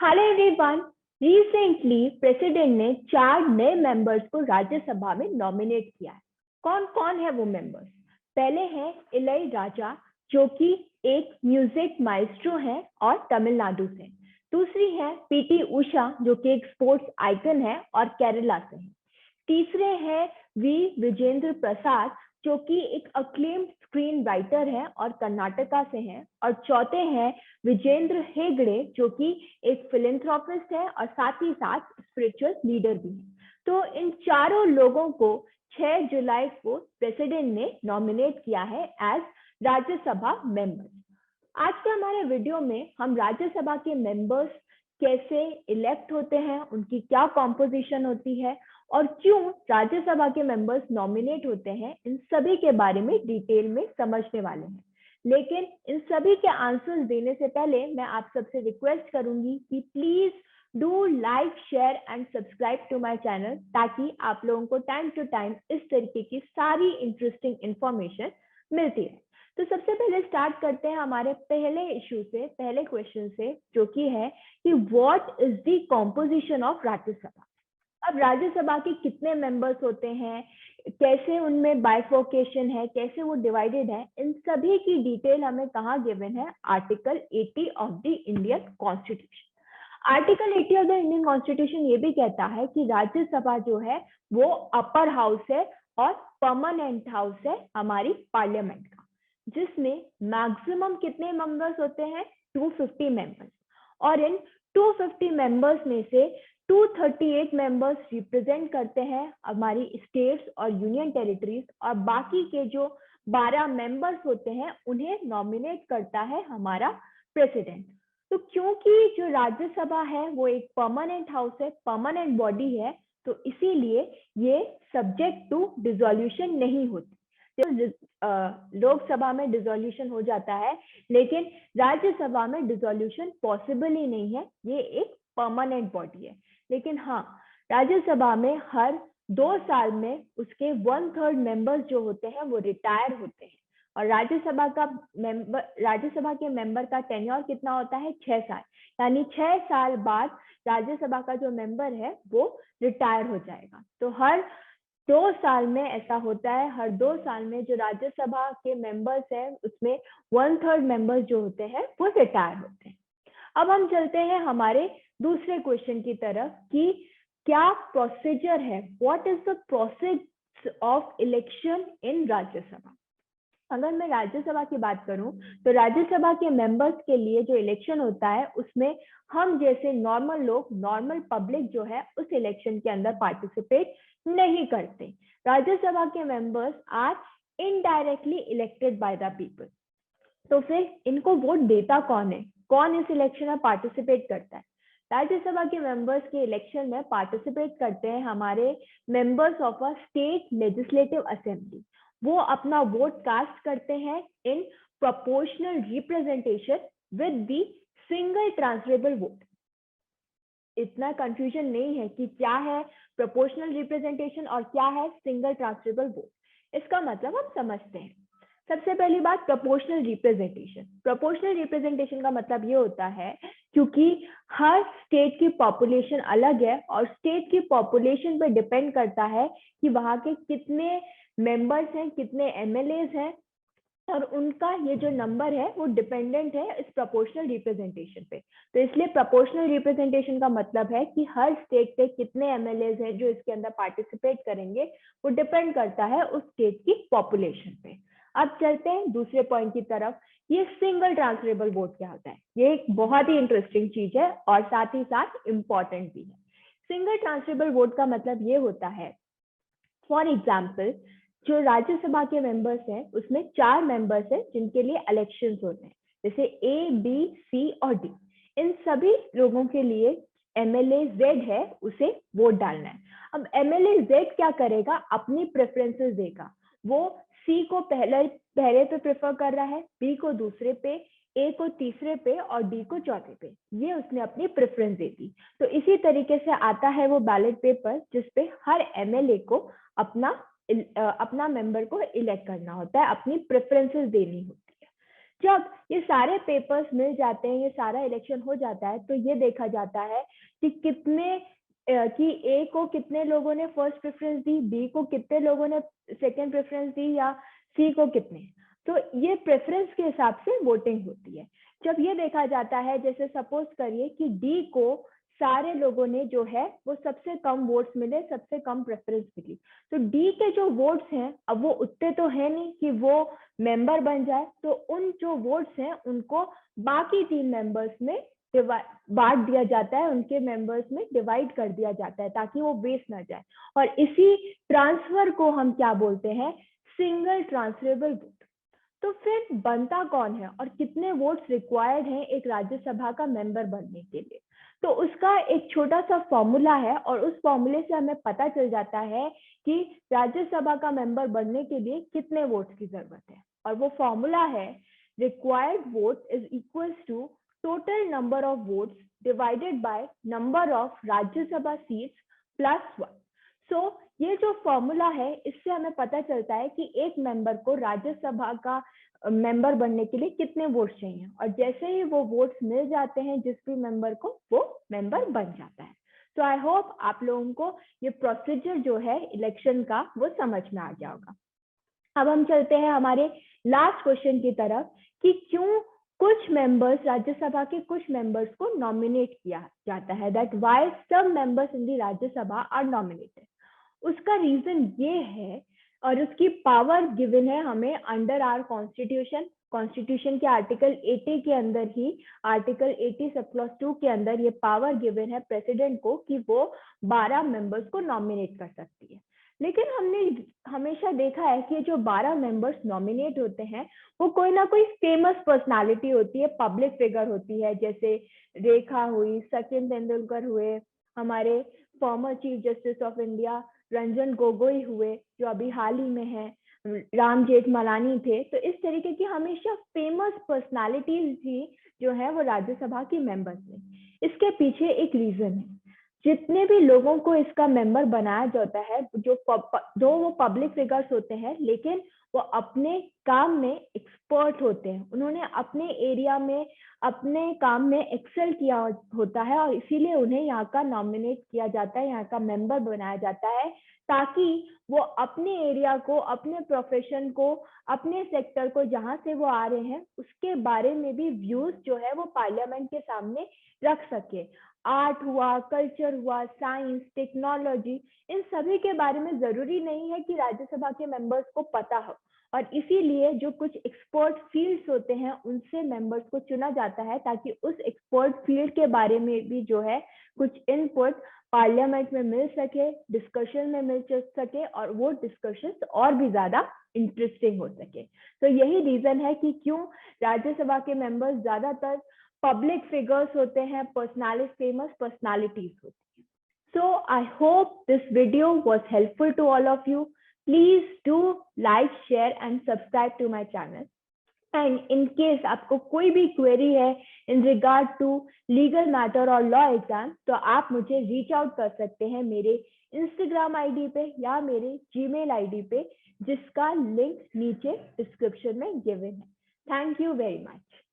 Hello everyone. Recently president ने 4 नए members को राज्यसभा में नॉमिनेट किया है। कौन कौन है वो मेंबर्स? पहले है इलई राजा, जो कि एक म्यूजिक माइस्ट्रो है और तमिलनाडु से। दूसरी है पीटी उषा, जो कि एक स्पोर्ट्स आइकन है और केरला से है। तीसरे है वी विजेंद्र प्रसाद, जो कि एक अक्लेम्ड स्क्रीन राइटर है और कर्नाटका से है। और चौथे हैं विजेंद्र हेगड़े, जो कि एक फिलेंथ्रोपिस्ट है और साथ ही साथ स्पिरिचुअल लीडर भी है। तो इन चारों लोगों को 6 जुलाई को प्रेसिडेंट ने नॉमिनेट किया है एज राज्यसभा मेंबर्स। आज के हमारे वीडियो में हम राज्यसभा के मेंबर्स कैसे इलेक्ट होते हैं, उनकी क्या कॉम्पोजिशन होती है और क्यों राज्यसभा के मेंबर्स नॉमिनेट होते हैं, इन सभी के बारे में डिटेल में समझने वाले हैं। लेकिन इन सभी के आंसर्स देने से पहले मैं आप सबसे रिक्वेस्ट करूंगी कि please do like, share and subscribe to my channel, ताकि आप लोगों को टाइम टू टाइम इस तरीके की सारी इंटरेस्टिंग इंफॉर्मेशन मिलती है। तो सबसे पहले स्टार्ट करते हैं हमारे पहले इशू से, पहले क्वेश्चन से, जो कि है कि what is the composition of Rajya Sabha. अब राज्यसभा के कितने मेंबर्स होते हैं, कैसे उनमें बाइफोकेशन है, कैसे वो डिवाइडेड है, इन सभी की डिटेल हमें कहाँ गिवन है? Article 80 of the Indian constitution. Article 80 of the Indian constitution ये भी कहता है कि राज्यसभा जो है वो अपर हाउस है और परमानेंट हाउस है हमारी पार्लियामेंट का, जिसमें मैक्सिमम कितने मेंबर्स होते हैं? 250 मेंबर्स। और इन 250 मेंबर्स में से 238 मेंबर्स रिप्रेजेंट करते हैं हमारी स्टेट्स और यूनियन टेरिटरीज, और बाकी के जो 12 मेंबर्स होते हैं उन्हें नॉमिनेट करता है हमारा प्रेसिडेंट। तो क्योंकि जो राज्यसभा है वो एक परमानेंट हाउस है, परमानेंट बॉडी है, तो इसीलिए ये सब्जेक्ट टू डिसोल्यूशन नहीं होती। लोकसभा में डिसोल्यूशन हो जाता है, लेकिन राज्यसभा में डिसोल्यूशन पॉसिबल ही नहीं है, ये एक परमानेंट बॉडी है। लेकिन हाँ, राज्यसभा में हर 2 साल में उसके 1/3 मेंबर्स जो होते हैं वो रिटायर होते हैं, और राज्यसभा के मेंबर का टेन्योर कितना होता है? 6 साल। यानी 6 साल बाद राज्यसभा का जो मेंबर है वो रिटायर हो जाएगा। तो हर 2 साल में ऐसा होता है, हर 2 साल में जो राज्यसभा के मेंबर्स हैं उसमें 1/3 मेंबर्स जो होते हैं वो रिटायर होते हैं। अब हम चलते हैं हमारे दूसरे क्वेश्चन की तरफ कि क्या प्रोसीजर है, what is the process of election in Rajya Sabha. अगर मैं राज्यसभा की बात करूं तो राज्यसभा के मेंबर्स के लिए जो इलेक्शन होता है उसमें हम जैसे नॉर्मल लोग, नॉर्मल पब्लिक जो है उस इलेक्शन के अंदर पार्टिसिपेट नहीं करते। राज्यसभा के members are indirectly elected by the people. तो फिर इनको वोट देता कौन है, कौन इस इलेक्शन में पार्टिसिपेट करता है? राज्यसभा के मेंबर्स के इलेक्शन में पार्टिसिपेट करते हैं हमारे members of a state legislative assembly. वो अपना वोट कास्ट करते हैं in proportional representation with the single transferable vote. इतना कंफ्यूजन नहीं है कि क्या है प्रोपोर्शनल रिप्रेजेंटेशन और क्या है सिंगल ट्रांसफरेबल वोट। इसका मतलब हम समझते हैं। सबसे पहली बात, प्रोपोर्शनल रिप्रेजेंटेशन। प्रोपोर्शनल रिप्रेजेंटेशन का मतलब ये होता है क्योंकि हर स्टेट की पॉपुलेशन अलग है और स्टेट की पॉपुलेशन पर डिपेंड करता है कि वहां के कितने मेंबर्स हैं, कितने एमएलएज हैं, और उनका ये जो नंबर है वो डिपेंडेंट है इस प्रोपोर्शनल रिप्रेजेंटेशन पे। तो इसलिए प्रोपोर्शनल रिप्रेजेंटेशन का मतलब है कि हर स्टेट के कितने एमएलएज हैं जो इसके अंदर पार्टिसिपेट करेंगे, वो डिपेंड करता है उस स्टेट की पॉपुलेशन पे। अब चलते हैं दूसरे पॉइंट की तरफ। ये सिंगल ट्रांसफरेबल वोट क्या होता है? ये एक बहुत ही इंटरेस्टिंग चीज है और साथ ही साथ इंपॉर्टेंट भी है। सिंगल ट्रांसफरेबल वोट का मतलब ये होता है, फॉर एग्जाम्पल, जो राज्यसभा के मेंबर्स हैं उसमें 4 मेंबर्स हैं जिनके लिए इलेक्शंस होते हैं, जैसे ए, बी, सी और डी। इन सभी लोगों के लिए एमएलए जेड है, उसे वोट डालना है। अब एमएलए जेड क्या करेगा? अपनी प्रेफरेंसेस देगा। वो सी को पहले पे प्रेफर कर रहा है, बी को दूसरे पे, ए को तीसरे पे और डी को चौथे पे। ये उसने अपनी प्रेफरेंस दे दी। तो इसी तरीके से आता है वो बैलेट पेपर जिसपे हर एमएलए को अपना मेंबर को इलेक्ट करना होता है, अपनी प्रेफरेंसेस देनी होती है। जब ये सारे पेपर्स मिल जाते हैं, ये सारा इलेक्शन हो जाता है, तो ये देखा जाता है कि कि ए को कितने लोगों ने फर्स्ट प्रेफरेंस दी, बी को कितने लोगों ने सेकंड प्रेफरेंस दी, या सी को कितने। तो ये प्रेफरेंस के हिसाब से वोटिंग होती है। जब ये देखा जाता है, जैसे सपोज करिए कि डी को सारे लोगों ने जो है वो सबसे कम वोट्स मिले, सबसे कम प्रेफरेंस मिली, तो डी के जो वोट्स हैं अब वो उतने तो है नहीं कि वो मेंबर बन जाए, तो उन जो वोट्स हैं उनको बाकी 3 मेंबर्स में बांट दिया जाता है, उनके मेंबर्स में डिवाइड कर दिया जाता है ताकि वो वेस्ट ना जाए। और इसी ट्रांसफर को हम क्या बोलते हैं, सिंगल ट्रांसफरेबल वोट। तो फिर बनता कौन है और कितने वोट्स रिक्वायर्ड हैं एक राज्यसभा का मेंबर बनने के लिए, तो उसका एक छोटा सा फॉर्मूला है, और उस फॉर्मूले से हमें पता चल जाता है कि राज्यसभा का मेंबर बनने के लिए कितने वोट्स की जरूरत है। और वो फॉर्मूला है, required vote is equals to total number of votes divided by number of Rajya Sabha seats plus 1। So ये जो फॉर्मूला है, इससे हमें पता चलता है कि एक मेंबर को राज्यसभा का मेंबर बनने के लिए कितने वोट चाहिए, और जैसे ही वो वोट्स मिल जाते हैं जिस भी मेंबर को, वो मेंबर बन जाता है। तो आई होप आप लोगों को ये प्रोसीजर जो है इलेक्शन का वो समझ में आ गया होगा। अब हम चलते हैं हमारे लास्ट क्वेश्चन की तरफ कि क्यों कुछ मेंबर्स, राज्यसभा के कुछ मेंबर्स को नॉमिनेट किया जाता है, that why some members in the Rajya Sabha are nominated. उसका रीजन ये है, और उसकी पावर गिवन है हमें अंडर आवर कॉन्स्टिट्यूशन के आर्टिकल 80 के अंदर ही, आर्टिकल 80 सब क्लॉज 2 के अंदर ये पावर गिवन है प्रेसिडेंट को कि वो 12 मेंबर्स को नॉमिनेट कर सकती है। लेकिन हमने हमेशा देखा है कि जो 12 मेंबर्स नॉमिनेट होते हैं वो कोई ना कोई फेमस पर्सनालिटी होती है, पब्लिक फिगर होती है, जैसे रेखा हुई, सचिन तेंदुलकर हुए, हमारे former chief justice of India Ranjan Gogoi हुए जो अभी हाल ही में है, राम जेठमलानी थे। तो इस तरीके की हमेशा फेमस पर्सनालिटीज ही जो है वो राज्यसभा की मेंबर्स में। इसके पीछे एक रीजन है, जितने भी लोगों को इसका मेंबर बनाया जाता है, जो वो पब्लिक फिगर्स होते हैं, लेकिन वो अपने काम में एक्सपर्ट होते हैं, उन्होंने अपने एरिया में अपने काम में एक्सेल किया होता है, और इसीलिए उन्हें यहाँ का नॉमिनेट किया जाता है, यहाँ का मेंबर बनाया जाता है, ताकि वो अपने एरिया को, अपने प्रोफेशन को, अपने सेक्टर को जहाँ से वो आ रहे हैं उसके बारे में भी व्यूज जो है वो पार्लियामेंट के सामने रख सके। आर्ट हुआ, कल्चर हुआ, साइंस, टेक्नोलॉजी, इन सभी के बारे में जरूरी नहीं है कि राज्यसभा के मेंबर्स को पता हो, और इसीलिए जो कुछ एक्सपर्ट फील्ड्स होते हैं उनसे मेंबर्स को चुना जाता है, ताकि उस एक्सपर्ट फील्ड के बारे में भी जो है कुछ इनपुट पार्लियामेंट में मिल सके, डिस्कशन में मिल सके, और वो डिस्कशन और भी ज्यादा इंटरेस्टिंग हो सके। तो यही रीजन है कि क्यों राज्यसभा के मेंबर्स ज्यादातर पब्लिक फिगर्स होते हैं, पर्सनालिटी, फेमस पर्सनालिटीज होती हैं। So I hope this video was helpful to all of you. Please do like, share and subscribe to my channel. And in case आपको कोई भी query है in regard to legal matter और law exam, तो आप मुझे reach out कर सकते हैं मेरे Instagram ID पे या मेरे Gmail ID पे, जिसका link नीचे description में given है। Thank you very much.